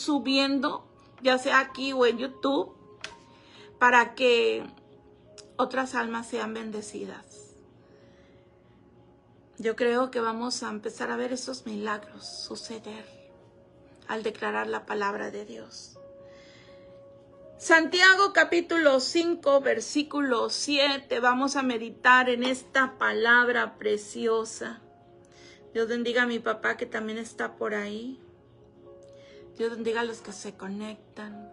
subiendo, ya sea aquí o en YouTube, para que otras almas sean bendecidas. Yo creo que vamos a empezar a ver esos milagros suceder al declarar la palabra de Dios. Santiago capítulo 5, versículo 7, vamos a meditar en esta palabra preciosa. Dios bendiga a mi papá que también está por ahí. Dios bendiga a los que se conectan.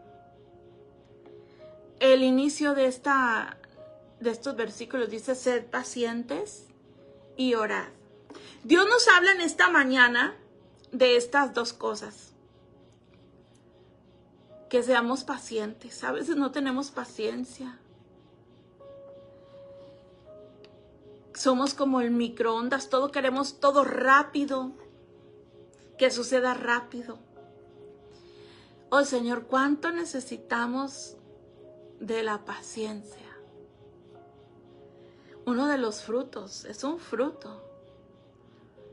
El inicio de estos versículos dice: sed pacientes y orad. Dios nos habla en esta mañana de estas dos cosas. Que seamos pacientes. A veces no tenemos paciencia. Somos como el microondas, todo queremos todo rápido, que suceda rápido. Oh Señor, ¿cuánto necesitamos de la paciencia? Uno de los frutos, es un fruto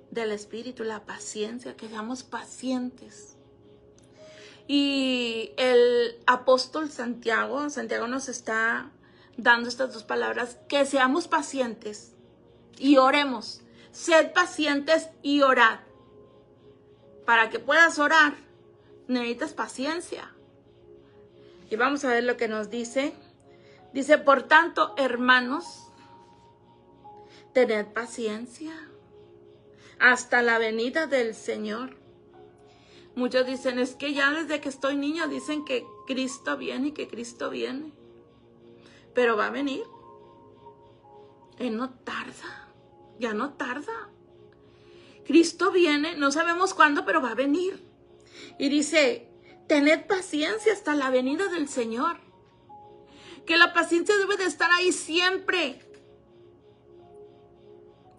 del Espíritu, la paciencia, que seamos pacientes. Y el apóstol Santiago nos está dando estas dos palabras: que seamos pacientes y oremos. Sed pacientes y orad. Para que puedas orar, necesitas paciencia. Y vamos a ver lo que nos dice. Dice: por tanto, hermanos, tened paciencia hasta la venida del Señor. Muchos dicen: es que ya desde que estoy niño dicen que Cristo viene y que Cristo viene. Pero va a venir. Él no tarda. Ya no tarda. Cristo viene, no sabemos cuándo, pero va a venir. Y dice: tened paciencia hasta la venida del Señor. Que la paciencia debe de estar ahí siempre.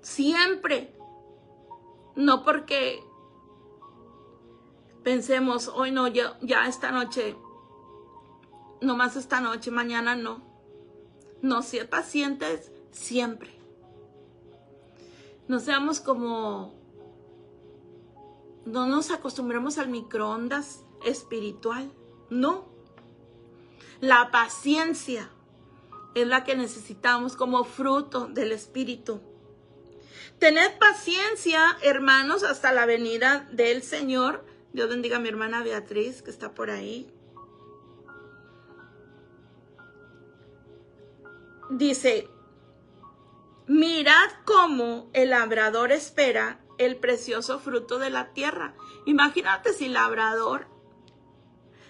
Siempre. No porque pensemos: hoy no, ya esta noche, nomás esta noche, mañana no. No, ser pacientes siempre. No seamos como, no nos acostumbremos al microondas espiritual. No. La paciencia es la que necesitamos como fruto del Espíritu. Tened paciencia, hermanos, hasta la venida del Señor. Dios bendiga a mi hermana Beatriz, que está por ahí. Dice: mirad cómo el labrador espera el precioso fruto de la tierra. Imagínate si el labrador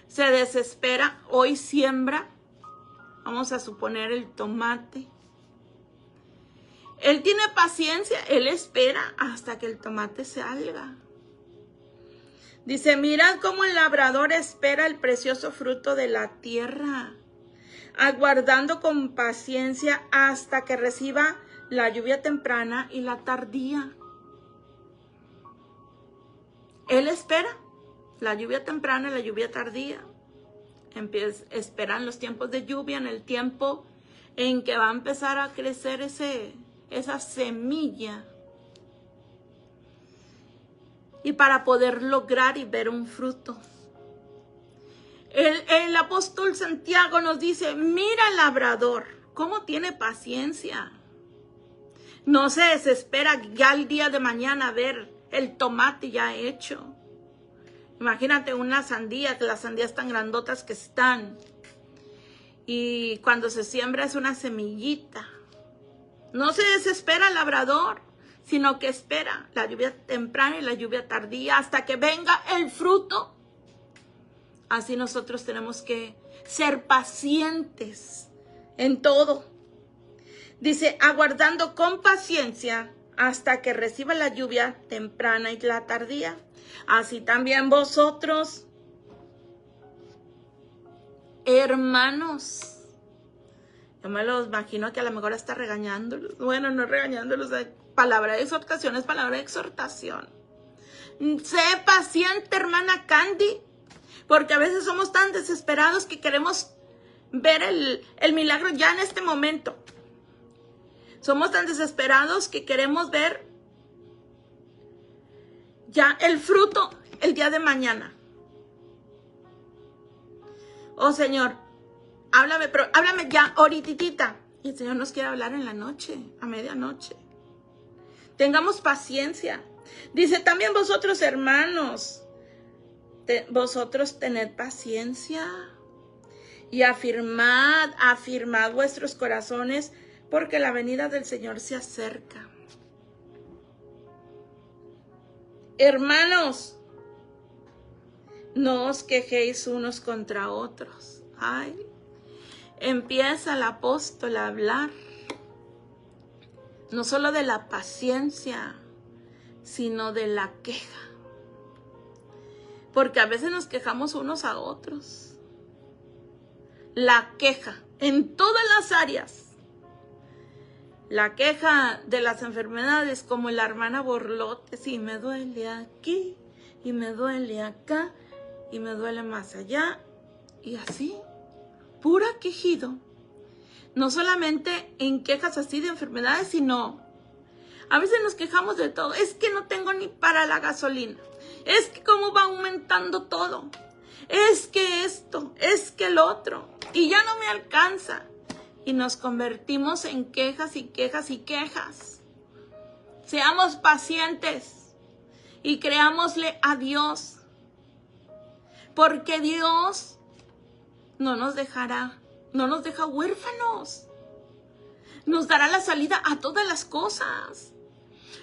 se desespera, hoy siembra, vamos a suponer el tomate. Él tiene paciencia, él espera hasta que el tomate salga. Dice: mirad cómo el labrador espera el precioso fruto de la tierra, aguardando con paciencia hasta que reciba la lluvia temprana y la tardía. Él espera la lluvia temprana y la lluvia tardía. Esperan los tiempos de lluvia, en el tiempo en que va a empezar a crecer esa semilla. Y para poder lograr y ver un fruto. El apóstol Santiago nos dice: mira al labrador, cómo tiene paciencia. No se desespera ya el día de mañana a ver el tomate ya hecho. Imagínate una sandía, que las sandías tan grandotas que están. Y cuando se siembra es una semillita. No se desespera el labrador, sino que espera la lluvia temprana y la lluvia tardía hasta que venga el fruto. Así nosotros tenemos que ser pacientes en todo. Dice: aguardando con paciencia hasta que reciba la lluvia temprana y la tardía. Así también vosotros, hermanos. Yo me los imagino que a lo mejor está regañándolos. Bueno, no regañándolos. Palabra de exhortación es palabra de exhortación. Sé paciente, hermana Candy. Porque a veces somos tan desesperados que queremos ver el milagro ya en este momento. Somos tan desesperados que queremos ver ya el fruto el día de mañana. Oh Señor, háblame, pero háblame ya, ahorititita. Y el Señor nos quiere hablar en la noche, a medianoche. Tengamos paciencia. Dice también vosotros, hermanos, vosotros tened paciencia y afirmad vuestros corazones, porque la venida del Señor se acerca. Hermanos, no os quejéis unos contra otros. Ay, empieza el apóstol a hablar, no solo de la paciencia, sino de la queja. Porque a veces nos quejamos unos a otros. La queja en todas las áreas. La queja de las enfermedades, como la hermana Borlote, sí, me duele aquí, y me duele acá, y me duele más allá, y así, pura quejido. No solamente en quejas así de enfermedades, sino a veces nos quejamos de todo. Es que no tengo ni para la gasolina. Es que cómo va aumentando todo. Es que esto, es que el otro. Y ya no me alcanza. Y nos convertimos en quejas y quejas y quejas. Seamos pacientes y creámosle a Dios. Porque Dios no nos dejará, no nos deja huérfanos. Nos dará la salida a todas las cosas.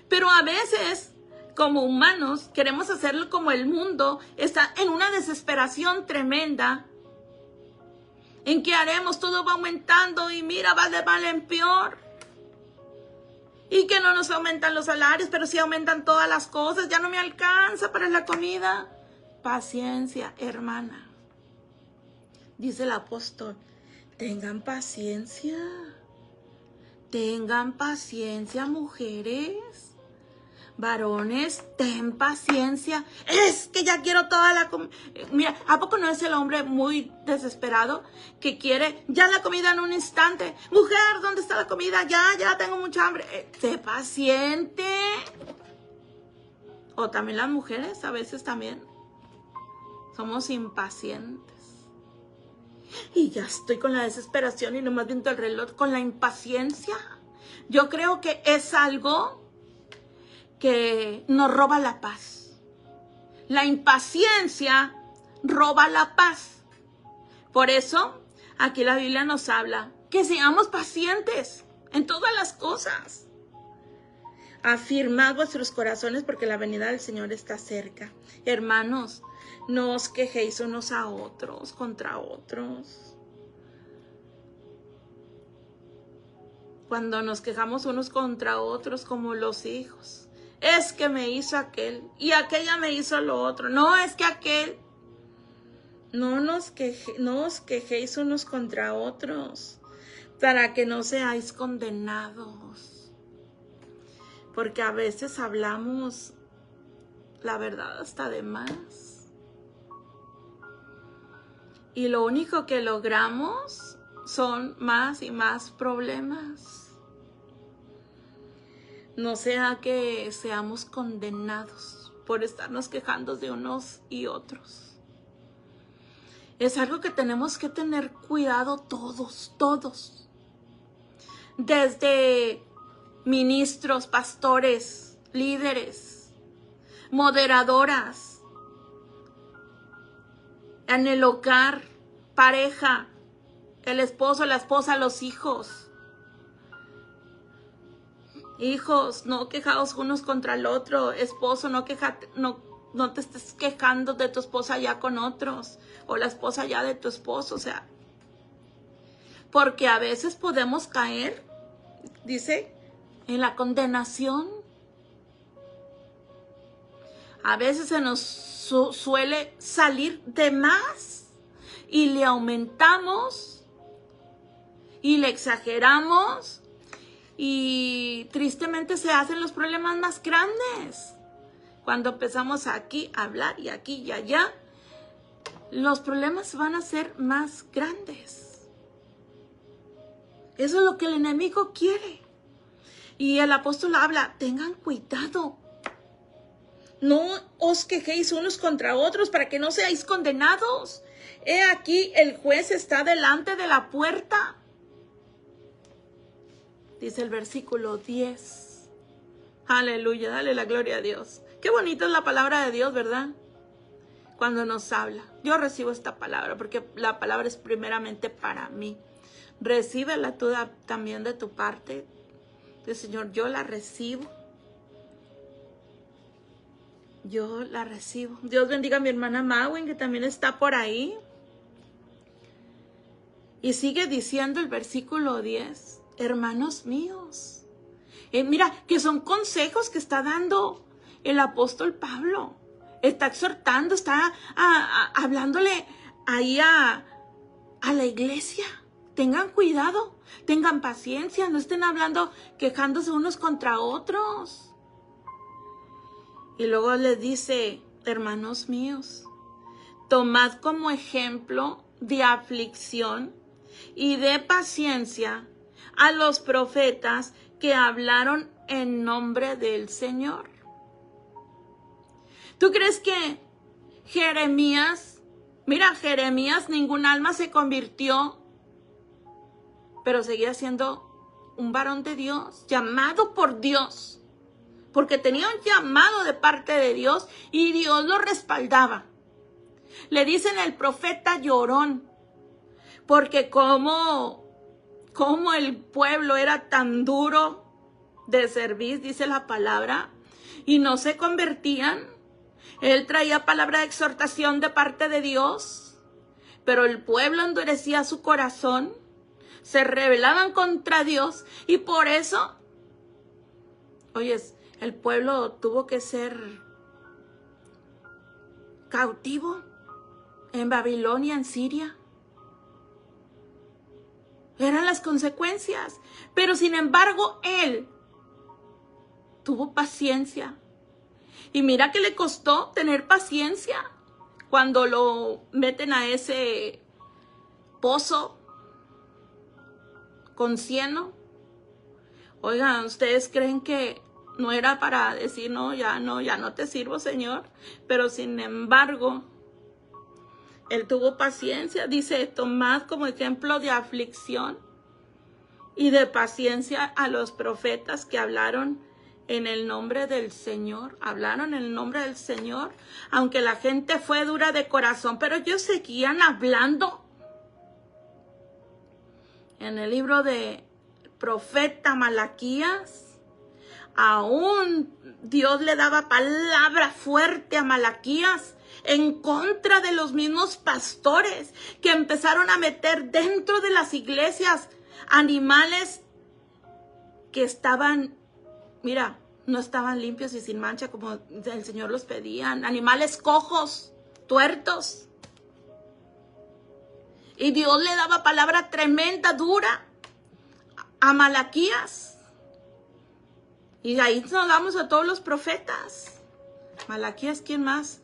Pero a veces, como humanos, queremos hacerlo como el mundo está en una desesperación tremenda. ¿En qué haremos? Todo va aumentando y mira, va de mal en peor. Y que no nos aumentan los salarios, pero sí aumentan todas las cosas. Ya no me alcanza para la comida. Paciencia, hermana. Dice el apóstol, tengan paciencia. Tengan paciencia, mujeres. Varones, ten paciencia. Es que ya quiero toda la comida. Mira, ¿a poco no es el hombre muy desesperado que quiere ya la comida en un instante? Mujer, ¿dónde está la comida? Ya tengo mucha hambre. Sé paciente. O también las mujeres, a veces también somos impacientes. Y ya estoy con la desesperación y nomás viendo el reloj, con la impaciencia. Yo creo que es algo que nos roba la paz. La impaciencia roba la paz. Por eso, aquí la Biblia nos habla que seamos pacientes en todas las cosas. Afirmad vuestros corazones porque la venida del Señor está cerca. Hermanos, no os quejéis unos a otros, contra otros. Cuando nos quejamos unos contra otros como los hijos. Es que me hizo aquel y aquella me hizo lo otro. No, es que aquel. No os quejéis unos contra otros para que no seáis condenados. Porque a veces hablamos la verdad hasta de más. Y lo único que logramos son más y más problemas. No sea que seamos condenados por estarnos quejando de unos y otros. Es algo que tenemos que tener cuidado todos. Desde ministros, pastores, líderes, moderadoras, en el hogar, pareja, el esposo, la esposa, los hijos. Hijos, no quejaos unos contra el otro. Esposo, no te estés quejando de tu esposa ya con otros. O la esposa ya de tu esposo. O sea, porque a veces podemos caer, dice, en la condenación. A veces se nos suele salir de más. Y le aumentamos. Y le exageramos. Y tristemente se hacen los problemas más grandes. Cuando empezamos aquí a hablar y aquí y allá, los problemas van a ser más grandes. Eso es lo que el enemigo quiere. Y el apóstol habla, tengan cuidado. No os quejéis unos contra otros para que no seáis condenados. He aquí, el juez está delante de la puerta. Dice el versículo 10. Aleluya, dale la gloria a Dios. Qué bonita es la palabra de Dios, ¿verdad? Cuando nos habla. Yo recibo esta palabra porque la palabra es primeramente para mí. Recíbela tú también de tu parte. Dice, Señor, yo la recibo. Yo la recibo. Dios bendiga a mi hermana Mawin, que también está por ahí. Y sigue diciendo el versículo 10. Hermanos míos. Mira, que son consejos que está dando el apóstol Pablo. Está exhortando, está hablándole ahí a la iglesia. Tengan cuidado, tengan paciencia, no estén hablando, quejándose unos contra otros. Y luego les dice, hermanos míos, tomad como ejemplo de aflicción y de paciencia a los profetas que hablaron en nombre del Señor. ¿Tú crees que Jeremías, mira, Jeremías, ningún alma se convirtió, pero seguía siendo un varón de Dios, llamado por Dios, porque tenía un llamado de parte de Dios y Dios lo respaldaba? Le dicen el profeta llorón, porque como el pueblo era tan duro de servir, dice la palabra, y no se convertían. Él traía palabra de exhortación de parte de Dios, pero el pueblo endurecía su corazón, se rebelaban contra Dios y por eso, oyes, el pueblo tuvo que ser cautivo en Babilonia, en Siria. Eran las consecuencias, pero sin embargo él tuvo paciencia. Y mira que le costó tener paciencia cuando lo meten a ese pozo con cieno. Oigan, ¿ustedes creen que no era para decir, ya no te sirvo, Señor? Pero sin embargo, él tuvo paciencia. Dice, tomad como ejemplo de aflicción y de paciencia a los profetas que hablaron en el nombre del Señor. Hablaron en el nombre del Señor, aunque la gente fue dura de corazón, pero ellos seguían hablando. En el libro de profeta Malaquías, aún Dios le daba palabra fuerte a Malaquías en contra de los mismos pastores que empezaron a meter dentro de las iglesias animales que estaban, mira, no estaban limpios y sin mancha como el Señor los pedía. Animales cojos, tuertos. Y Dios le daba palabra tremenda, dura a Malaquías. Y ahí nos vamos a todos los profetas. Malaquías, ¿quién más?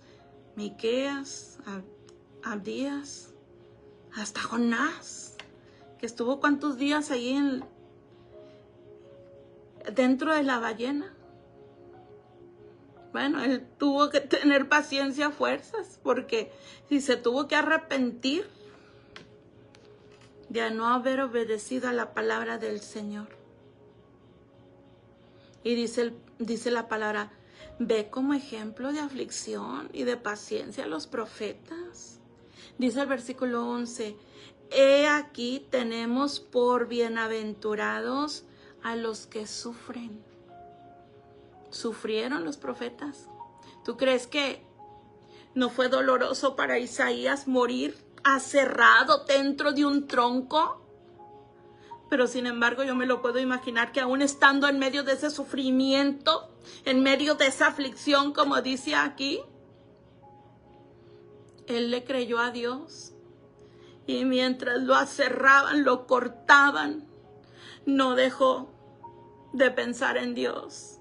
Miqueas, Abdías, hasta Jonás, que estuvo cuántos días ahí dentro de la ballena. Bueno, él tuvo que tener paciencia, fuerzas, porque si se tuvo que arrepentir de no haber obedecido a la palabra del Señor. Y dice la palabra, ve como ejemplo de aflicción y de paciencia a los profetas. Dice el versículo 11, he aquí tenemos por bienaventurados a los que sufren. ¿Sufrieron los profetas? ¿Tú crees que no fue doloroso para Isaías morir aserrado dentro de un tronco? Pero sin embargo yo me lo puedo imaginar que aún estando en medio de ese sufrimiento, en medio de esa aflicción, como dice aquí, él le creyó a Dios. Y mientras lo aserraban, lo cortaban, no dejó de pensar en Dios.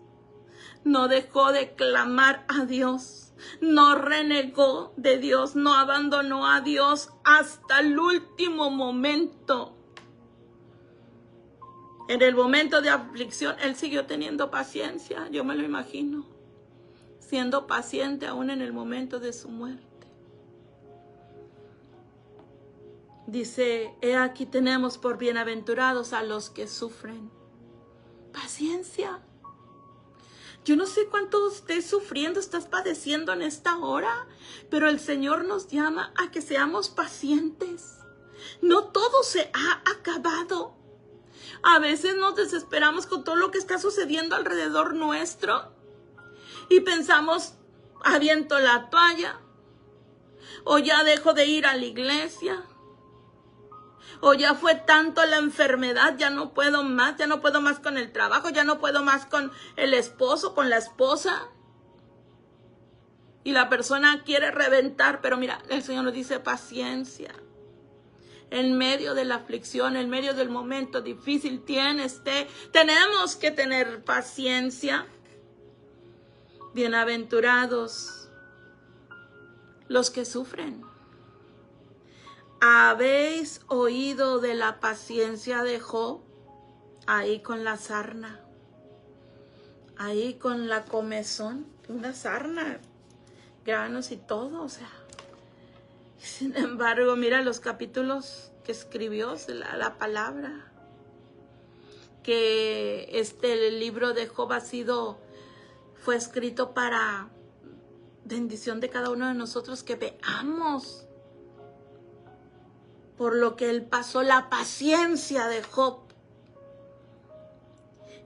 No dejó de clamar a Dios. No renegó de Dios. No abandonó a Dios hasta el último momento. En el momento de aflicción, él siguió teniendo paciencia. Yo me lo imagino. Siendo paciente aún en el momento de su muerte. Dice, he aquí tenemos por bienaventurados a los que sufren. Paciencia. Yo no sé cuánto estés sufriendo, estás padeciendo en esta hora, pero el Señor nos llama a que seamos pacientes. No todo se ha acabado. A veces nos desesperamos con todo lo que está sucediendo alrededor nuestro y pensamos, aviento la toalla, o ya dejo de ir a la iglesia, o ya fue tanto la enfermedad, ya no puedo más con el trabajo, ya no puedo más con el esposo, con la esposa. Y la persona quiere reventar, pero mira, el Señor nos dice paciencia. En medio de la aflicción, en medio del momento difícil, tenemos que tener paciencia. Bienaventurados los que sufren. ¿Habéis oído de la paciencia de Job? Ahí con la sarna, ahí con la comezón, una sarna, granos y todo, o sea. Sin embargo, mira los capítulos que escribió la palabra, que el libro de Job fue escrito para bendición de cada uno de nosotros, que veamos por lo que él pasó, la paciencia de Job.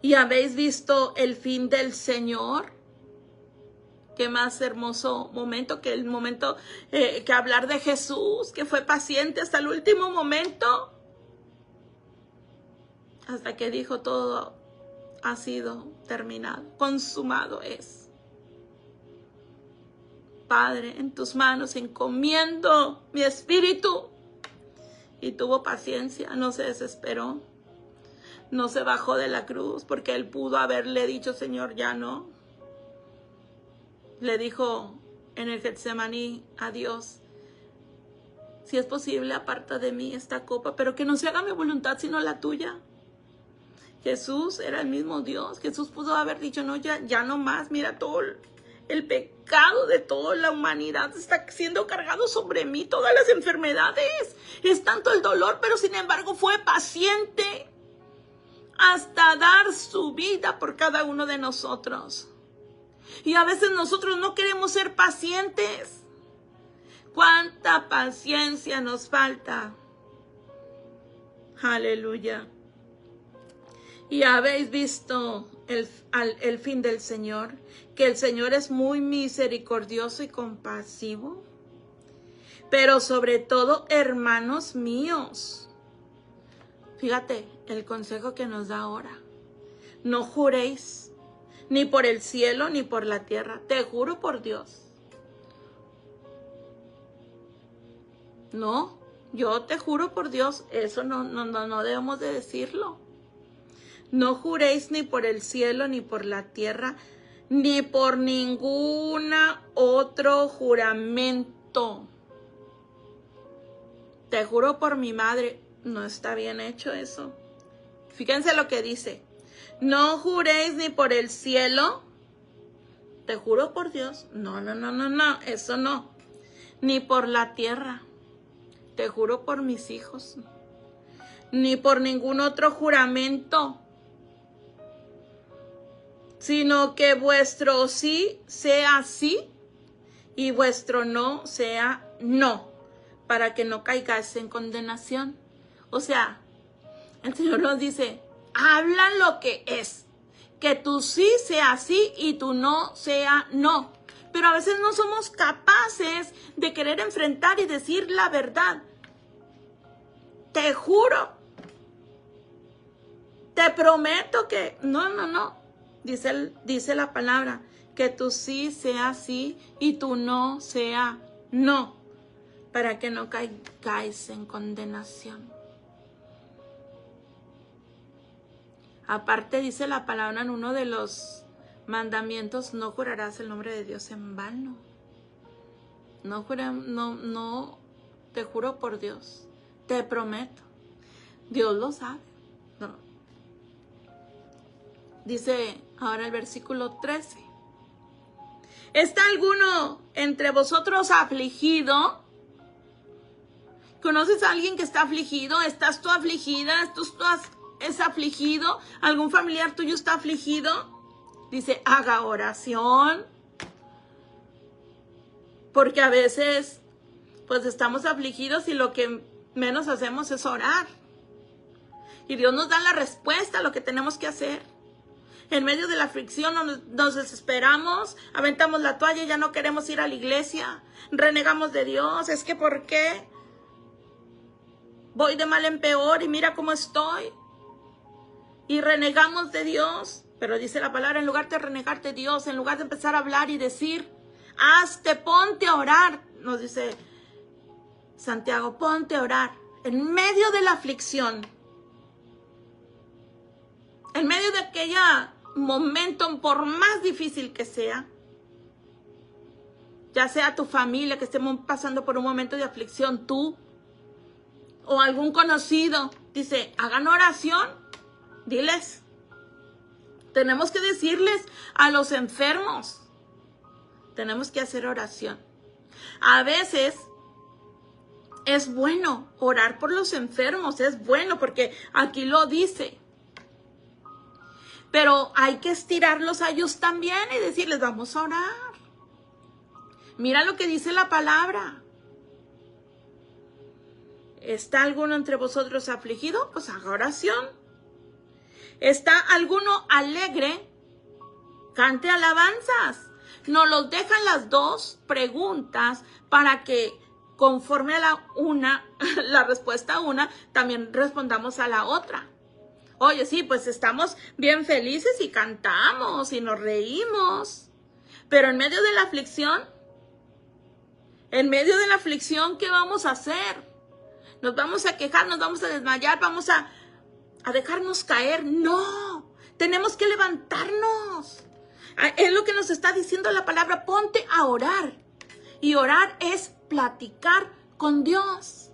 ¿Y habéis visto el fin del Señor? Qué más hermoso momento que el momento que hablar de Jesús, que fue paciente hasta el último momento, hasta que dijo todo ha sido terminado, consumado es. Padre, en tus manos encomiendo mi espíritu. Y tuvo paciencia, no se desesperó, no se bajó de la cruz, porque él pudo haberle dicho, Señor, ya no. Le dijo en el Getsemaní a Dios, si es posible, aparta de mí esta copa, pero que no se haga mi voluntad sino la tuya. Jesús era el mismo Dios. Jesús pudo haber dicho, no, ya no más, mira todo el pecado de toda la humanidad está siendo cargado sobre mí, todas las enfermedades, es tanto el dolor, pero sin embargo fue paciente hasta dar su vida por cada uno de nosotros. Y a veces nosotros no queremos ser pacientes. ¿Cuánta paciencia nos falta? Aleluya. Y habéis visto el fin del Señor, que el Señor es muy misericordioso y compasivo. Pero sobre todo, hermanos míos, fíjate el consejo que nos da ahora. No juréis ni por el cielo ni por la tierra. Te juro por Dios. No, yo te juro por Dios. Eso no debemos de decirlo. No juréis ni por el cielo, ni por la tierra, ni por ningún otro juramento. Te juro por mi madre. No está bien hecho eso. Fíjense lo que dice. No juréis ni por el cielo. Te juro por Dios. No, eso no. Ni por la tierra. Te juro por mis hijos. Ni por ningún otro juramento. Sino que vuestro sí sea sí y vuestro no sea no, para que no caigáis en condenación. O sea, el Señor nos dice, habla lo que es, que tu sí sea sí y tu no sea no. Pero a veces no somos capaces de querer enfrentar y decir la verdad. Te juro, te prometo que no. Dice la palabra, que tu sí sea sí y tu no sea no, para que no caigáis en condenación. Aparte dice la palabra en uno de los mandamientos, no jurarás el nombre de Dios en vano. No, te juro por Dios, te prometo. Dios lo sabe. No. Dice ahora el versículo 13. ¿Está alguno entre vosotros afligido? ¿Conoces a alguien que está afligido? ¿Estás tú afligida? ¿Tú es afligido? ¿Algún familiar tuyo está afligido? Dice, haga oración. Porque a veces, pues estamos afligidos y lo que menos hacemos es orar. Y Dios nos da la respuesta a lo que tenemos que hacer. En medio de la aflicción nos desesperamos, aventamos la toalla y ya no queremos ir a la iglesia. Renegamos de Dios. Es que ¿por qué? Voy de mal en peor y mira cómo estoy. Y renegamos de Dios. Pero dice la palabra, en lugar de renegar de Dios, en lugar de empezar a hablar y decir, hazte, ponte a orar. Nos dice Santiago, ponte a orar. En medio de la aflicción, en medio de aquella momento, por más difícil que sea, ya sea tu familia que estemos pasando por un momento de aflicción, tú o algún conocido, dice, hagan oración, diles. Tenemos que decirles a los enfermos, tenemos que hacer oración. A veces es bueno orar por los enfermos, es bueno porque aquí lo dice. Pero hay que estirarlos a ellos también y decirles, vamos a orar. Mira lo que dice la palabra. ¿Está alguno entre vosotros afligido? Pues haga oración. ¿Está alguno alegre? Cante alabanzas. Nos los dejan las dos preguntas para que conforme a la respuesta a una, también respondamos a la otra. Oye, sí, pues estamos bien felices y cantamos y nos reímos. Pero en medio de la aflicción, ¿qué vamos a hacer? ¿Nos vamos a quejar? ¿Nos vamos a desmayar? ¿Vamos a dejarnos caer? No, tenemos que levantarnos. Es lo que nos está diciendo la palabra, ponte a orar. Y orar es platicar con Dios.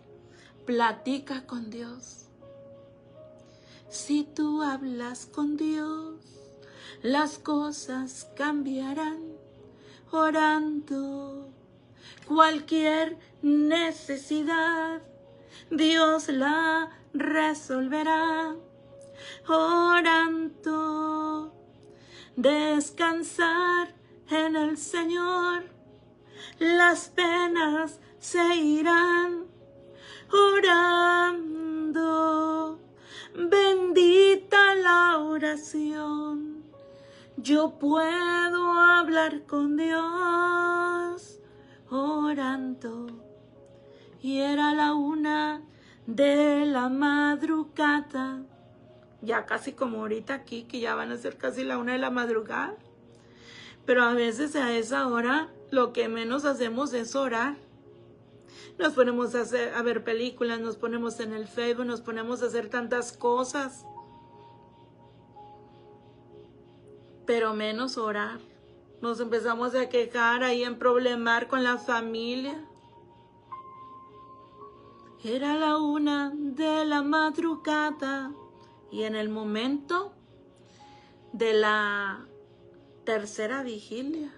Platica con Dios. Si tú hablas con Dios, las cosas cambiarán. Orando, cualquier necesidad, Dios la resolverá. Orando, descansar en el Señor, las penas se irán. Orando, bendita la oración. Yo puedo hablar con Dios orando. Y era la 1 de la madrugada. Ya casi como ahorita aquí, que ya van a ser casi la 1 de la madrugada. Pero a veces a esa hora lo que menos hacemos es orar. Nos ponemos a ver películas, nos ponemos en el Facebook, nos ponemos a hacer tantas cosas. Pero menos orar. Nos empezamos a quejar ahí, en problemar con la familia. Era la 1 de la madrugada y en el momento de la tercera vigilia,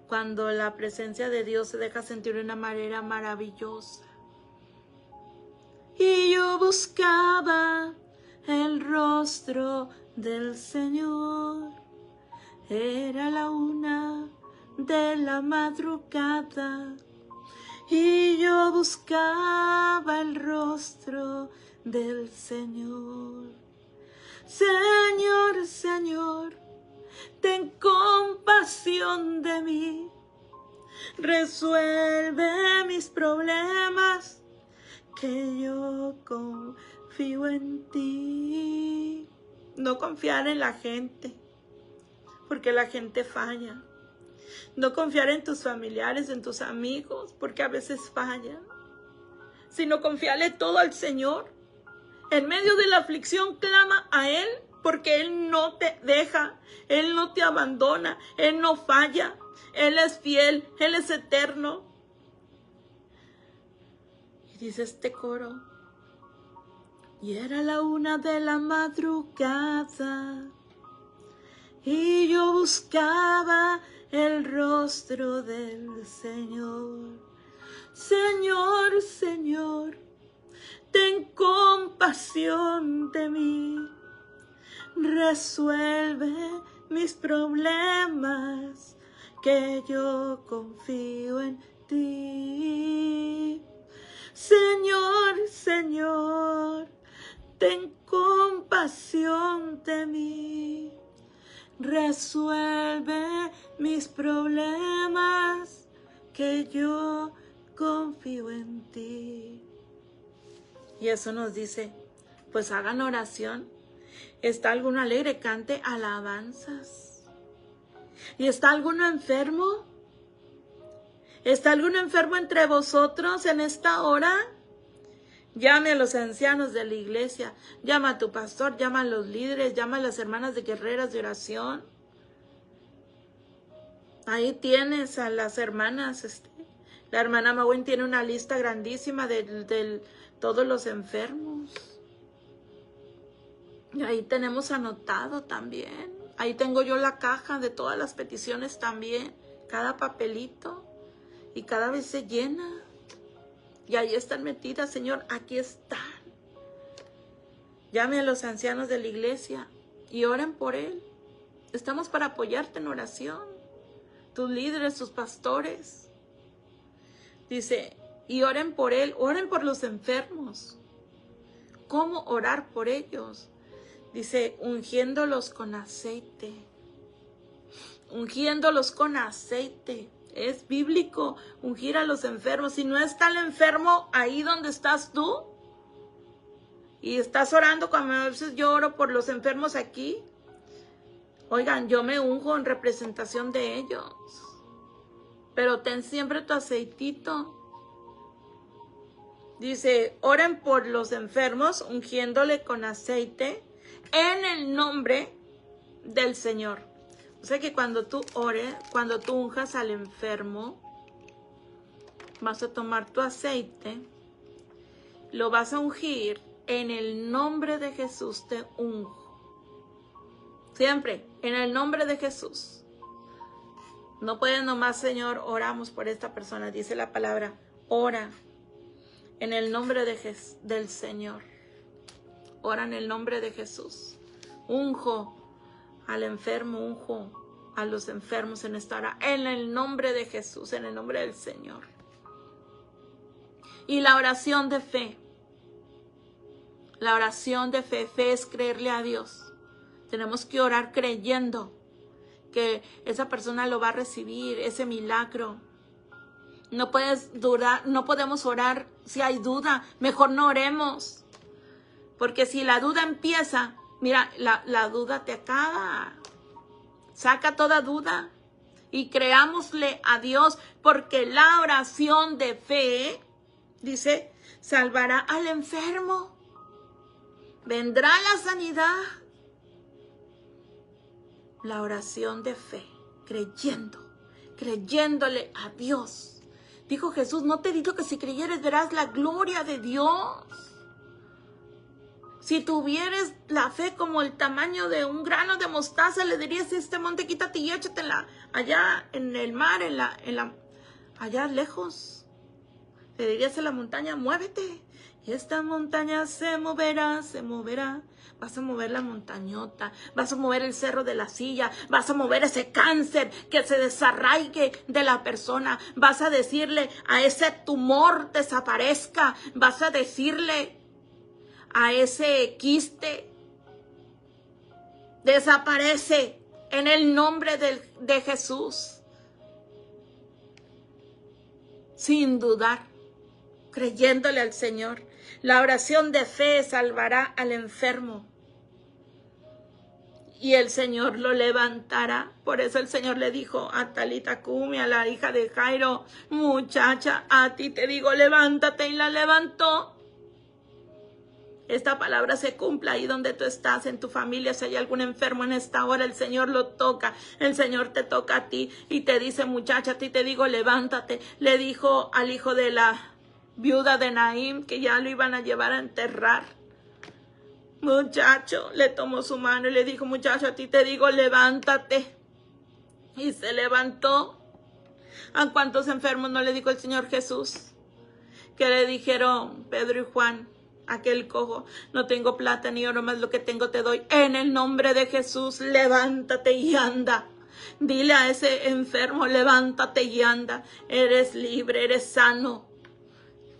cuando la presencia de Dios se deja sentir de una manera maravillosa. Y yo buscaba el rostro del Señor. Era la 1 de la madrugada. Y yo buscaba el rostro del Señor. Señor, Señor, ten compasión de mí. Resuelve mis problemas, que yo confío en ti. No confiar en la gente, porque la gente falla. No confiar en tus familiares, en tus amigos, porque a veces fallan. Sino confiarle todo al Señor. En medio de la aflicción clama a Él, porque Él no te deja, Él no te abandona, Él no falla, Él es fiel, Él es eterno. Y dice este coro, y era la 1 de la madrugada, y yo buscaba el rostro del Señor. Señor, Señor, compasión de mí. Resuelve mis problemas, que yo confío en ti. Señor, Señor, ten compasión de mí. Resuelve mis problemas, que yo confío en ti. Y eso nos dice, pues hagan oración. ¿Está alguno alegre? Cante alabanzas. ¿Y está alguno enfermo? ¿Está alguno enfermo entre vosotros en esta hora? Llame a los ancianos de la iglesia, llama a tu pastor, llama a los líderes, llama a las hermanas de guerreras de oración. Ahí tienes a las hermanas. La hermana Mawen tiene una lista grandísima de todos los enfermos. Y ahí tenemos anotado también. Ahí tengo yo la caja de todas las peticiones también. Cada papelito. Y cada vez se llena. Y ahí están metidas, Señor. Aquí están. Llame a los ancianos de la iglesia y oren por él. Estamos para apoyarte en oración. Tus líderes, tus pastores. Dice, y oren por él. Oren por los enfermos. ¿Cómo orar por ellos? Dice, ungiéndolos con aceite. Ungiéndolos con aceite. Es bíblico ungir a los enfermos. Si no está el enfermo ahí donde estás tú, y estás orando, como a veces yo oro por los enfermos aquí, oigan, yo me unjo en representación de ellos. Pero ten siempre tu aceitito. Dice, oren por los enfermos, ungiéndole con aceite, en el nombre del Señor. O sea que cuando tú ores, cuando tú unjas al enfermo, vas a tomar tu aceite, lo vas a ungir, en el nombre de Jesús te unjo. Siempre, en el nombre de Jesús. No puedes nomás, Señor, oramos por esta persona, dice la palabra, ora en el nombre del Señor. Ora en el nombre de Jesús. Unjo al enfermo, unjo a los enfermos en esta hora, en el nombre de Jesús, en el nombre del Señor. Y la oración de fe. La oración de fe, fe es creerle a Dios. Tenemos que orar creyendo que esa persona lo va a recibir, ese milagro. No puedes dudar, no podemos orar si hay duda, mejor no oremos. Porque si la duda empieza, mira, la duda te acaba. Saca toda duda y creámosle a Dios, porque la oración de fe, dice, salvará al enfermo. Vendrá la sanidad. La oración de fe, creyéndole a Dios. Dijo Jesús, no te digo que si creyeres verás la gloria de Dios. Si tuvieres la fe como el tamaño de un grano de mostaza, le dirías a este monte, quítate y échatela allá en el mar, allá lejos. Le dirías a la montaña, muévete. Y esta montaña se moverá, se moverá. Vas a mover la montañota, vas a mover el cerro de la silla, vas a mover ese cáncer que se desarraigue de la persona. Vas a decirle a ese tumor desaparezca, vas a decirle a ese quiste, desaparece en el nombre de Jesús. Sin dudar, creyéndole al Señor. La oración de fe salvará al enfermo. Y el Señor lo levantará. Por eso el Señor le dijo a Talita Cumi, a la hija de Jairo, muchacha, a ti te digo, levántate, y la levantó. Esta palabra se cumpla ahí donde tú estás, en tu familia. Si hay algún enfermo en esta hora, el Señor lo toca. El Señor te toca a ti y te dice, muchacha, a ti te digo, levántate. Le dijo al hijo de la viuda de Naín que ya lo iban a llevar a enterrar. Muchacho, le tomó su mano y le dijo, muchacho, a ti te digo, levántate. Y se levantó. ¿A cuántos enfermos no le dijo el Señor Jesús? Que le dijeron Pedro y Juan, aquel cojo, no tengo plata ni oro, más lo que tengo te doy. En el nombre de Jesús, levántate y anda. Dile a ese enfermo, levántate y anda. Eres libre, eres sano.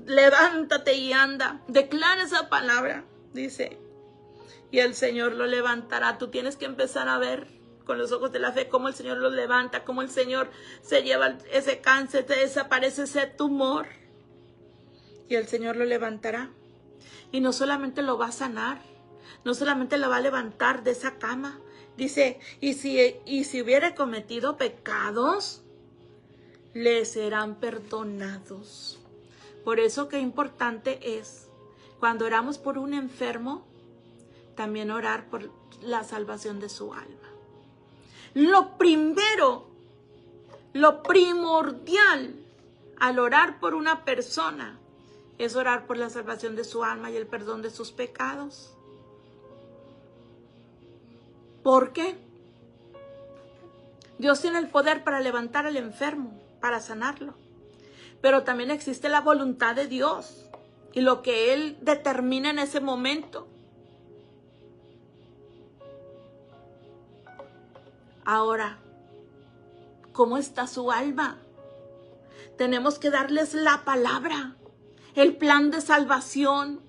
Levántate y anda. Declara esa palabra, dice. Y el Señor lo levantará. Tú tienes que empezar a ver con los ojos de la fe cómo el Señor lo levanta, cómo el Señor se lleva ese cáncer, te desaparece ese tumor. Y el Señor lo levantará. Y no solamente lo va a sanar, no solamente lo va a levantar de esa cama. Dice, y si hubiera cometido pecados, le serán perdonados. Por eso qué importante es, cuando oramos por un enfermo, también orar por la salvación de su alma. Lo primero, lo primordial al orar por una persona es orar por la salvación de su alma y el perdón de sus pecados. ¿Por qué? Dios tiene el poder para levantar al enfermo, para sanarlo. Pero también existe la voluntad de Dios y lo que Él determina en ese momento. Ahora, ¿cómo está su alma? Tenemos que darles la palabra, el plan de salvación.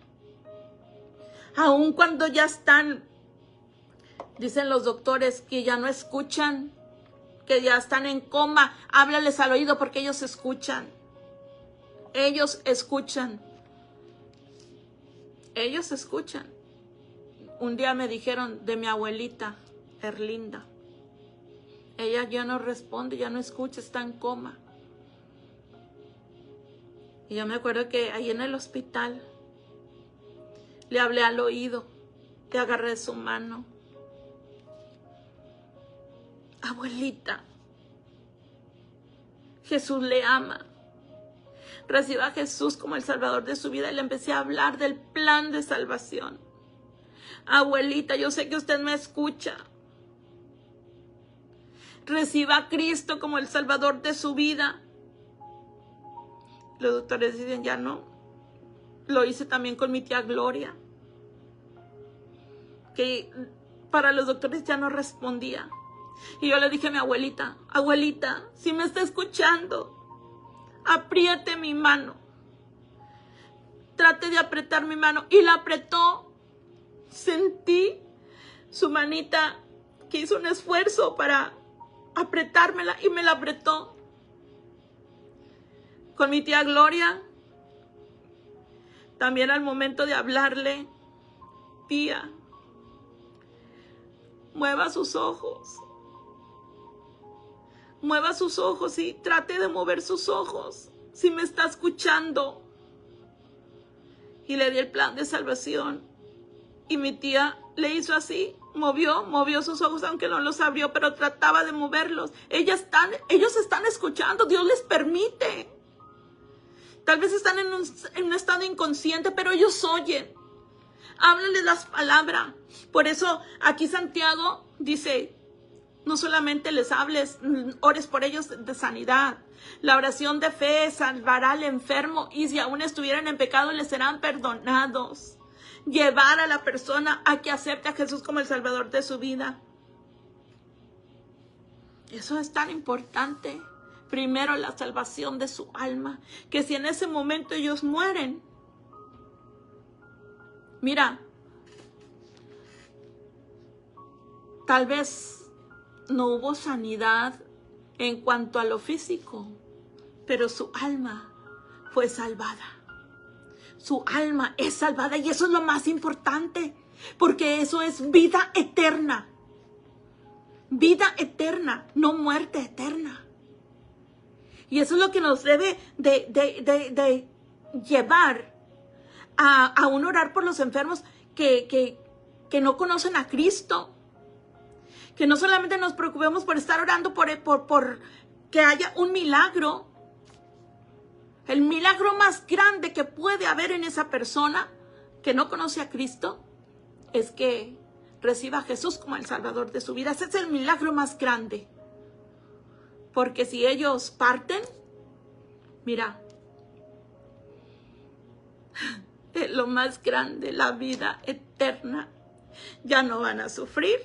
Aun cuando ya están, dicen los doctores, que ya no escuchan, que ya están en coma, háblales al oído porque ellos escuchan. Ellos escuchan. Ellos escuchan. Un día me dijeron de mi abuelita, Erlinda. Ella ya no responde, ya no escucha, está en coma. Y yo me acuerdo que ahí en el hospital le hablé al oído, le agarré su mano. Abuelita, Jesús le ama. Reciba a Jesús como el Salvador de su vida y le empecé a hablar del plan de salvación. Abuelita, yo sé que usted me escucha. Reciba a Cristo como el Salvador de su vida. Los doctores dicen, ya no. Lo hice también con mi tía Gloria, que para los doctores ya no respondía. Y yo le dije a mi abuelita, abuelita, si me está escuchando, apriete mi mano. Trate de apretar mi mano. Y la apretó. Sentí su manita que hizo un esfuerzo para apretármela y me la apretó. Con mi tía Gloria, también al momento de hablarle, tía, mueva sus ojos. Mueva sus ojos y trate de mover sus ojos, si me está escuchando. Y le di el plan de salvación. Y mi tía le hizo así, movió sus ojos, aunque no los abrió, pero trataba de moverlos. Ellos están escuchando, Dios les permite. Tal vez están en un estado inconsciente, pero ellos oyen. Háblenles las palabras. Por eso aquí Santiago dice, no solamente les hables, ores por ellos de sanidad. La oración de fe salvará al enfermo y si aún estuvieran en pecado les serán perdonados. Llevar a la persona a que acepte a Jesús como el Salvador de su vida. Eso es tan importante. Primero la salvación de su alma, que si en ese momento ellos mueren, mira, tal vez no hubo sanidad en cuanto a lo físico, pero su alma fue salvada. Su alma es salvada y eso es lo más importante, porque eso es vida eterna. Vida eterna, no muerte eterna. Y eso es lo que nos debe de llevar a un orar por los enfermos que no conocen a Cristo. Que no solamente nos preocupemos por estar orando por que haya un milagro. El milagro más grande que puede haber en esa persona que no conoce a Cristo es que reciba a Jesús como el Salvador de su vida. Ese es el milagro más grande. Porque si ellos parten, mira, lo más grande, la vida eterna. Ya no van a sufrir,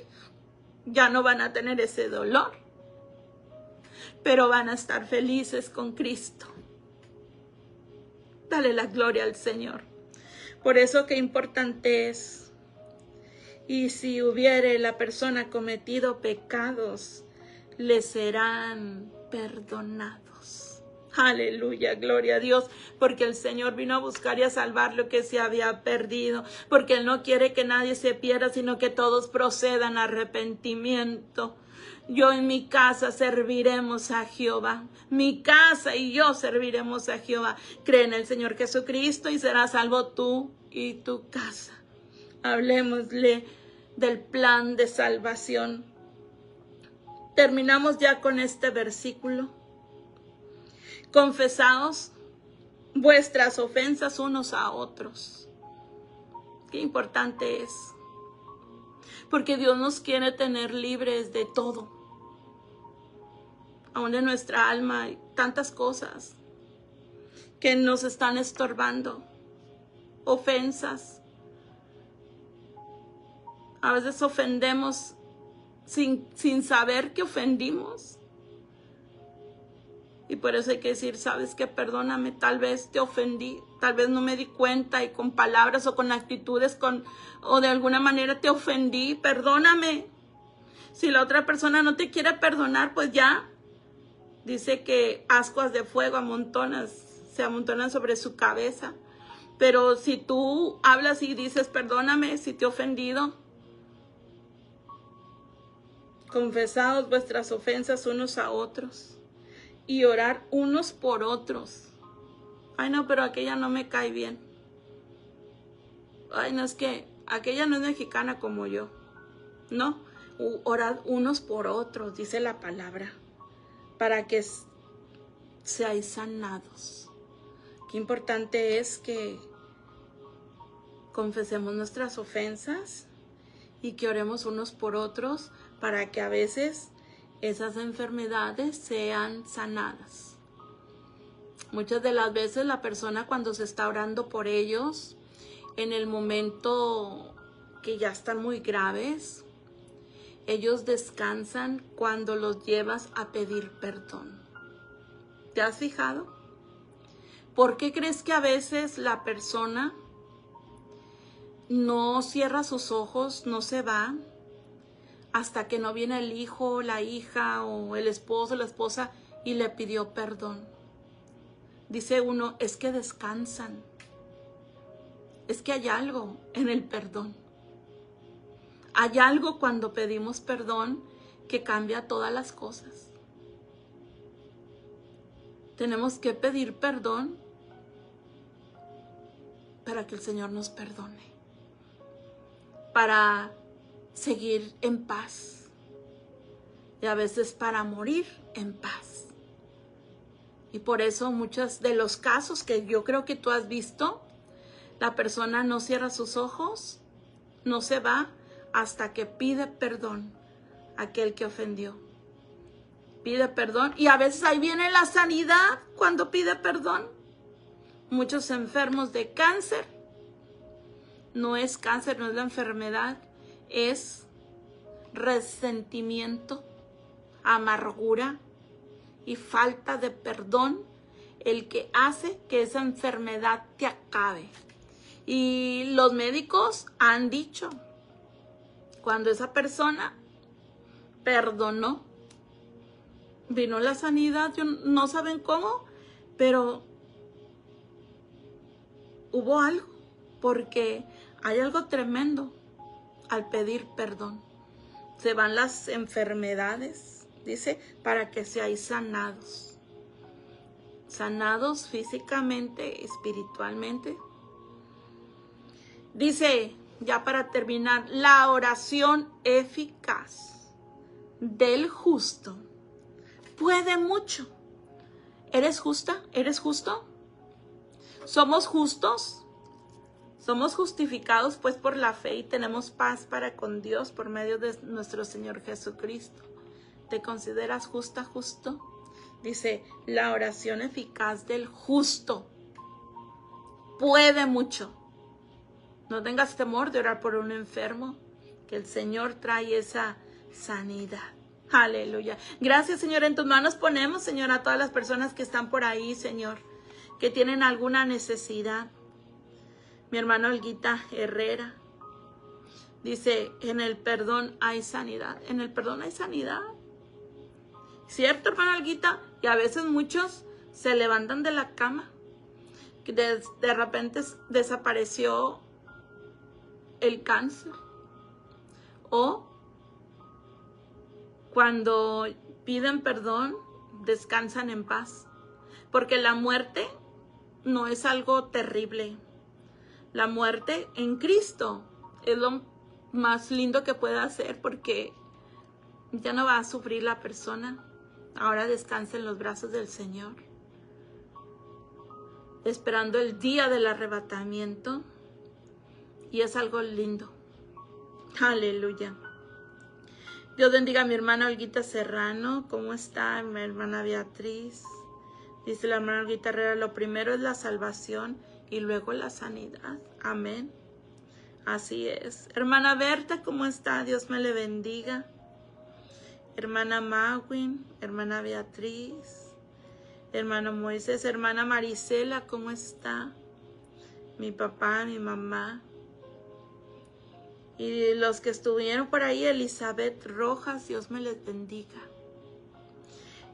ya no van a tener ese dolor, pero van a estar felices con Cristo. Dale la gloria al Señor. Por eso qué importante es. Y si hubiere la persona cometido pecados, le serán perdonados. Aleluya, gloria a Dios, porque el Señor vino a buscar y a salvar lo que se había perdido, porque Él no quiere que nadie se pierda, sino que todos procedan a arrepentimiento. Yo en mi casa serviremos a Jehová. Mi casa y yo serviremos a Jehová. Cree en el Señor Jesucristo y serás salvo tú y tu casa. Hablemosle del plan de salvación. Terminamos ya con este versículo. Confesaos vuestras ofensas unos a otros. Qué importante es. Porque Dios nos quiere tener libres de todo. Aún en nuestra alma hay tantas cosas que nos están estorbando. Ofensas. A veces ofendemos sin saber que ofendimos. Y por eso hay que decir, ¿sabes qué? Perdóname, tal vez te ofendí, tal vez no me di cuenta y con palabras o con actitudes o de alguna manera te ofendí, perdóname. Si la otra persona no te quiere perdonar, pues ya. Dice que ascuas de fuego se amontonan sobre su cabeza. Pero si tú hablas y dices, perdóname si te he ofendido, confesaos vuestras ofensas unos a otros y orar unos por otros. Ay, no, pero aquella no me cae bien. Ay, no, es que aquella no es mexicana como yo. No, orad unos por otros, dice la palabra, para que seáis sanados. Qué importante es que confesemos nuestras ofensas y que oremos unos por otros para que a veces esas enfermedades sean sanadas. Muchas de las veces la persona cuando se está orando por ellos, en el momento que ya están muy graves, ellos descansan cuando los llevas a pedir perdón. ¿Te has fijado? ¿Por qué crees que a veces la persona no cierra sus ojos, no se va, hasta que no viene el hijo, la hija o el esposo, la esposa y le pidió perdón? Dice uno, es que descansan. Es que hay algo en el perdón. Hay algo cuando pedimos perdón que cambia todas las cosas. Tenemos que pedir perdón para que el Señor nos perdone. Para seguir en paz. Y a veces para morir en paz. Y por eso muchos de los casos que yo creo que tú has visto, la persona no cierra sus ojos, no se va hasta que pide perdón a aquel que ofendió. Pide perdón y a veces ahí viene la sanidad cuando pide perdón. Muchos enfermos de cáncer, no es cáncer, no es la enfermedad, es resentimiento, amargura y falta de perdón el que hace que esa enfermedad te acabe. Y los médicos han dicho, cuando esa persona perdonó, vino la sanidad, no saben cómo, pero hubo algo, porque hay algo tremendo al pedir perdón. Se van las enfermedades, dice, para que seáis sanados. Sanados físicamente, espiritualmente. Dice, ya para terminar, la oración eficaz del justo puede mucho. ¿Eres justa? ¿Eres justo? ¿Somos justos? Somos justificados pues por la fe y tenemos paz para con Dios por medio de nuestro Señor Jesucristo. ¿Te consideras justa, justo? Dice, la oración eficaz del justo puede mucho. No tengas temor de orar por un enfermo, que el Señor trae esa sanidad. Aleluya. Gracias, Señor. En tus manos ponemos, Señor, a todas las personas que están por ahí, Señor, que tienen alguna necesidad. Mi hermana Olguita Herrera dice, en el perdón hay sanidad. En el perdón hay sanidad. ¿Cierto, hermana Olguita? Y a veces muchos se levantan de la cama. Que de repente desapareció el cáncer. O cuando piden perdón, descansan en paz. Porque la muerte no es algo terrible. La muerte en Cristo es lo más lindo que puede hacer, porque ya no va a sufrir la persona. Ahora descansa en los brazos del Señor, esperando el día del arrebatamiento. Y es algo lindo. Aleluya. Dios bendiga a mi hermana Olguita Serrano. ¿Cómo está? Mi hermana Beatriz. Dice la hermana Olguita Herrera, lo primero es la salvación y luego la sanidad. Amén. Así es. Hermana Berta, ¿cómo está? Dios me le bendiga. Hermana Mawin, hermana Beatriz, hermano Moisés, hermana Marisela, ¿cómo está? Mi papá, mi mamá. Y los que estuvieron por ahí, Elizabeth Rojas, Dios me les bendiga.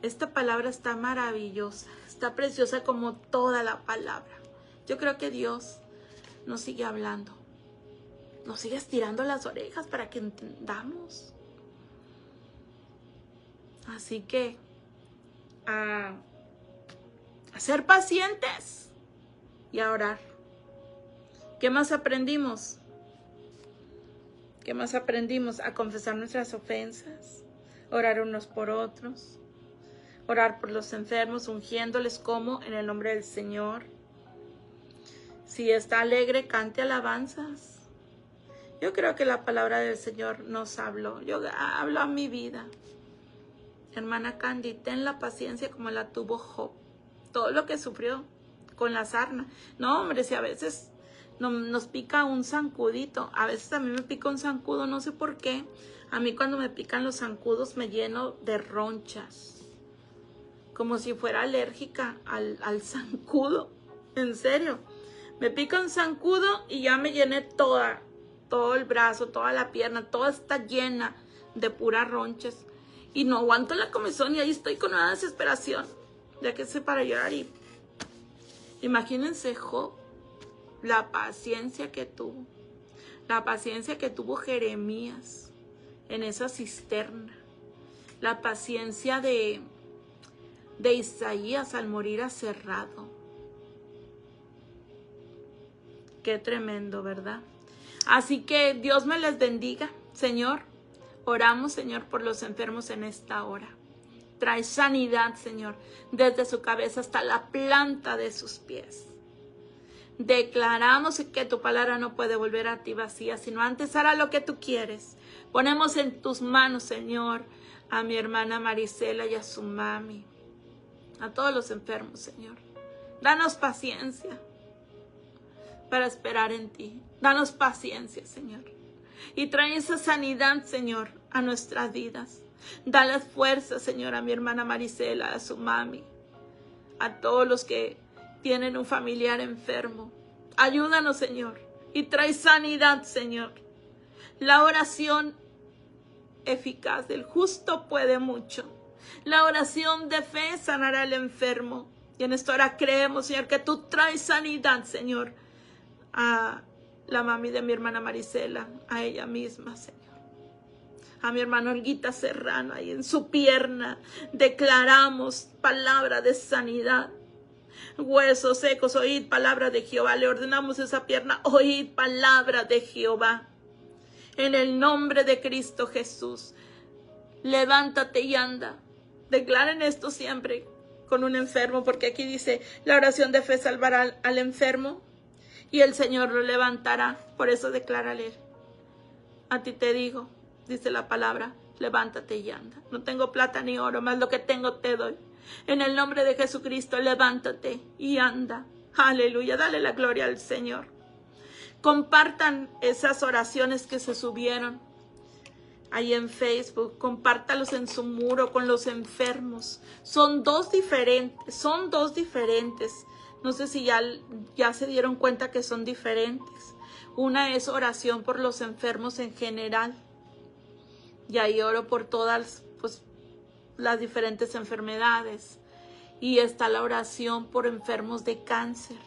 Esta palabra está maravillosa, está preciosa como toda la palabra. Yo creo que Dios nos sigue hablando, nos sigue estirando las orejas para que entendamos. Así que a ser pacientes y a orar. ¿Qué más aprendimos? ¿Qué más aprendimos? A confesar nuestras ofensas, orar unos por otros, orar por los enfermos, ungiéndoles como en el nombre del Señor. Si está alegre, cante alabanzas. Yo creo que la palabra del Señor nos habló. Yo hablo a mi vida. Hermana Candy, ten la paciencia como la tuvo Job. Todo lo que sufrió con la sarna. No, hombre, si a veces nos pica un zancudito. A veces a mí me pica un zancudo, no sé por qué. A mí cuando me pican los zancudos me lleno de ronchas. Como si fuera alérgica al zancudo. En serio. Me pica un zancudo y ya me llené todo el brazo, toda la pierna. Toda está llena de puras ronchas. Y no aguanto la comezón y ahí estoy con una desesperación. Ya que sé para llorar. Y imagínense Job, la paciencia que tuvo. La paciencia que tuvo Jeremías en esa cisterna. La paciencia de Isaías al morir aserrado. Qué tremendo, ¿verdad? Así que Dios me les bendiga, Señor. Oramos, Señor, por los enfermos en esta hora. Trae sanidad, Señor, desde su cabeza hasta la planta de sus pies. Declaramos que tu palabra no puede volver a ti vacía, sino antes hará lo que tú quieres. Ponemos en tus manos, Señor, a mi hermana Marisela y a su mami, a todos los enfermos, Señor. Danos paciencia para esperar en ti. Danos paciencia, Señor. Y trae esa sanidad, Señor, a nuestras vidas. Dale fuerza, Señor, a mi hermana Marisela, a su mami, a todos los que tienen un familiar enfermo. Ayúdanos, Señor, y trae sanidad, Señor. La oración eficaz del justo puede mucho. La oración de fe sanará al enfermo. Y en esta hora creemos, Señor, que tú traes sanidad, Señor, a la mami de mi hermana Marisela, a ella misma, Señor. A mi hermano Olguita Serrano, ahí en su pierna, declaramos palabra de sanidad. Huesos secos, oíd palabra de Jehová. Le ordenamos esa pierna, oíd palabra de Jehová. En el nombre de Cristo Jesús, levántate y anda. Declaren esto siempre con un enfermo, porque aquí dice, la oración de fe salvará al enfermo y el Señor lo levantará. Por eso declárale, a ti te digo, dice la palabra, levántate y anda. No tengo plata ni oro, más lo que tengo te doy. En el nombre de Jesucristo, levántate y anda. Aleluya, dale la gloria al Señor. Compartan esas oraciones que se subieron ahí en Facebook, compártalos en su muro con los enfermos. Son dos diferentes, No sé si ya se dieron cuenta que son diferentes. Una es oración por los enfermos en general. Y ahí oro por todas, pues, las diferentes enfermedades. Y está la oración por enfermos de cáncer.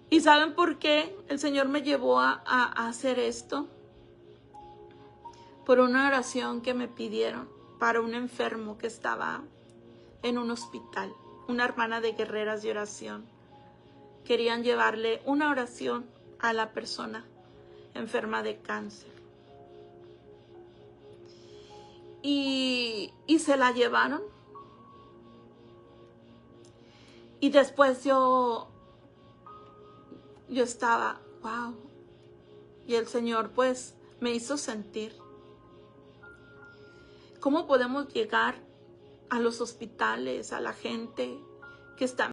¿Y saben por qué el Señor me llevó a hacer esto? Por una oración que me pidieron para un enfermo que estaba en un hospital. Una hermana de guerreras de oración. Querían llevarle una oración a la persona enferma de cáncer. Y se la llevaron. Y después yo estaba, wow. Y el Señor pues me hizo sentir. ¿Cómo podemos llegar a los hospitales, a la gente que está